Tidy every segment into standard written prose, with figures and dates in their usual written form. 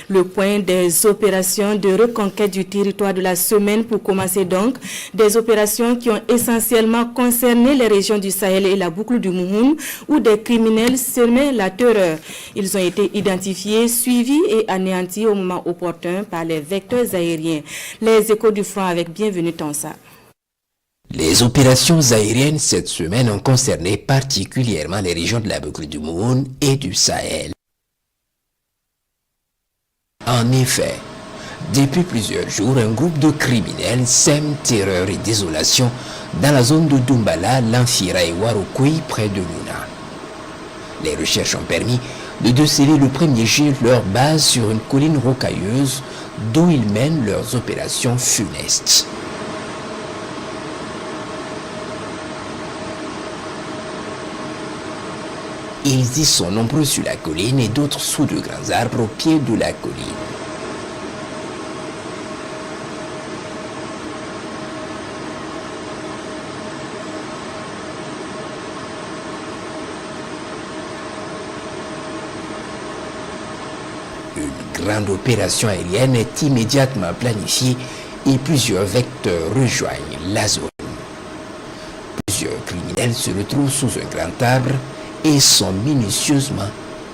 Le point des opérations de reconquête du territoire de la semaine pour commencer donc, des opérations qui ont essentiellement concerné les régions du Sahel et la boucle du Mouhoun où des criminels semaient la terreur. Ils ont été identifiés, suivis et anéantis au moment opportun par les vecteurs aériens. Les échos du front avec Bienvenue Tansa. Les opérations aériennes cette semaine ont concerné particulièrement les régions de la boucle du Mouhoun et du Sahel. En effet, depuis plusieurs jours, un groupe de criminels sème terreur et désolation dans la zone de Doumbala, Lanfira et Warokoui près de Luna. Les recherches ont permis de déceler le premier jet leur base sur une colline rocailleuse d'où ils mènent leurs opérations funestes. Ils y sont nombreux sur la colline et d'autres sous de grands arbres au pied de la colline. Une grande opération aérienne est immédiatement planifiée et plusieurs vecteurs rejoignent la zone. Plusieurs criminels se retrouvent sous un grand arbre et sont minutieusement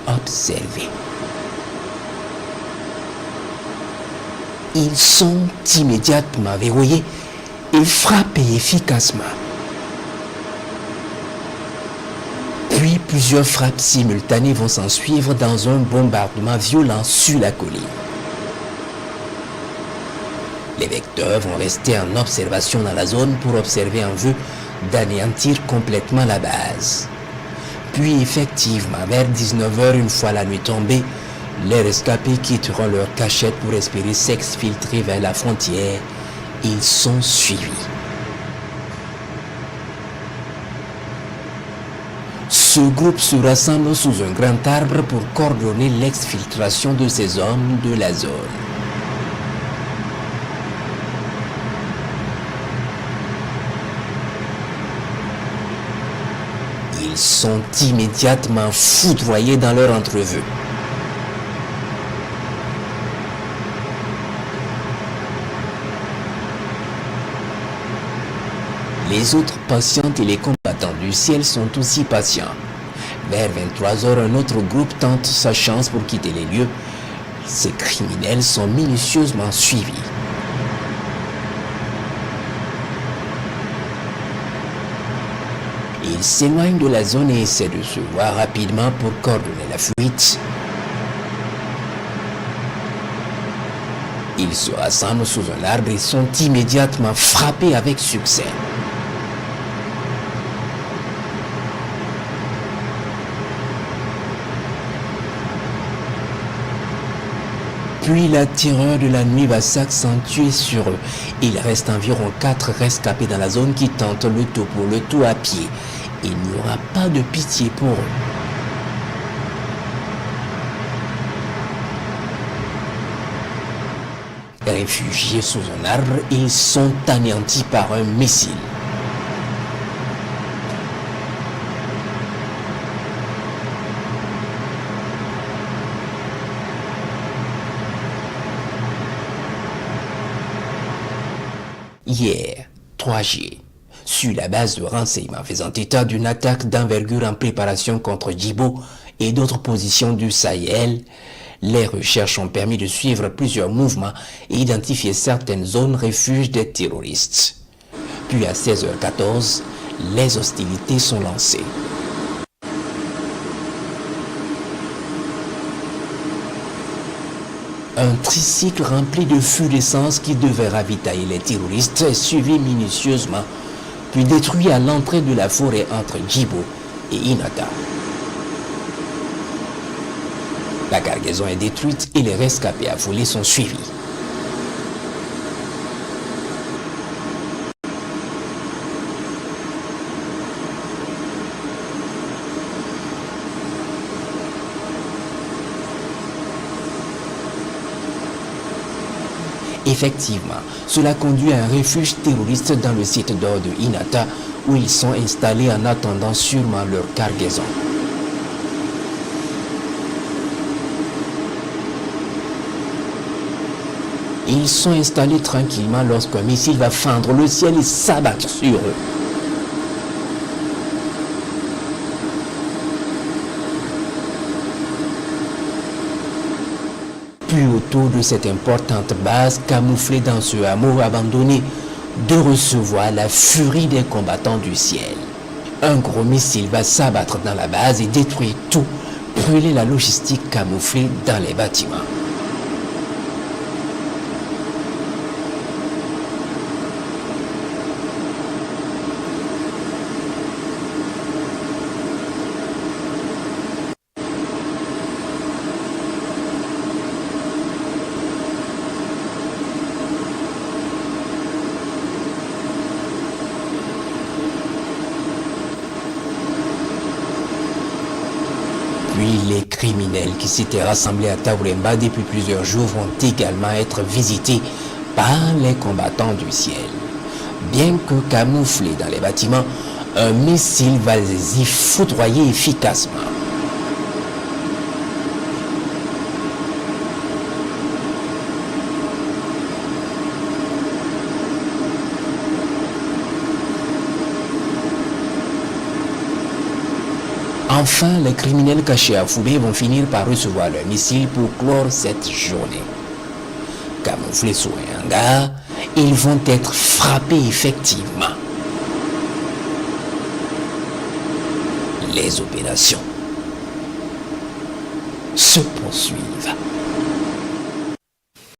observés. Ils sont immédiatement verrouillés et frappés efficacement. Puis plusieurs frappes simultanées vont s'en suivre dans un bombardement violent sur la colline. Les vecteurs vont rester en observation dans la zone pour observer en vue d'anéantir complètement la base. Puis effectivement, vers 19h, une fois la nuit tombée, les rescapés quitteront leur cachette pour espérer s'exfiltrer vers la frontière. Ils sont suivis. Ce groupe se rassemble sous un grand arbre pour coordonner l'exfiltration de ces hommes de la zone. Ils sont immédiatement foudroyés dans leur entrevue. Les autres patientes et les combattants du ciel sont aussi patients. Vers 23h, un autre groupe tente sa chance pour quitter les lieux. Ces criminels sont minutieusement suivis. Ils s'éloignent de la zone et essaient de se voir rapidement pour coordonner la fuite. Ils se rassemblent sous un arbre et sont immédiatement frappés avec succès. Puis la terreur de la nuit va s'accentuer sur eux. Il reste environ 4 rescapés dans la zone qui tentent le tout pour le tout à pied. Il n'y aura pas de pitié pour eux. Réfugiés sous un arbre, ils sont anéantis par un missile. Hier, 3G, sur la base de renseignements faisant état d'une attaque d'envergure en préparation contre Djibo et d'autres positions du Sahel, les recherches ont permis de suivre plusieurs mouvements et identifier certaines zones refuges des terroristes. Puis à 16h14, les hostilités sont lancées. Un tricycle rempli de fûts d'essence qui devait ravitailler les terroristes est suivi minutieusement, puis détruit à l'entrée de la forêt entre Djibo et Inata. La cargaison est détruite et les rescapés affolés sont suivis. Effectivement, cela conduit à un refuge terroriste dans le site d'or de Inata où ils sont installés en attendant sûrement leur cargaison. Ils sont installés tranquillement lorsqu'un missile va fendre le ciel et s'abattre sur eux. Puis autour de cette importante base camouflée dans ce hameau abandonné, de recevoir la furie des combattants du ciel. Un gros missile va s'abattre dans la base et détruire tout, brûler la logistique camouflée dans les bâtiments. Puis les criminels qui s'étaient rassemblés à Tauremba depuis plusieurs jours vont également être visités par les combattants du ciel. Bien que camouflé dans les bâtiments, un missile va les y foudroyer efficacement. Enfin, les criminels cachés à Foubé vont finir par recevoir leur missile pour clore cette journée. Camouflés sous un hangar, ils vont être frappés effectivement. Les opérations se poursuivent.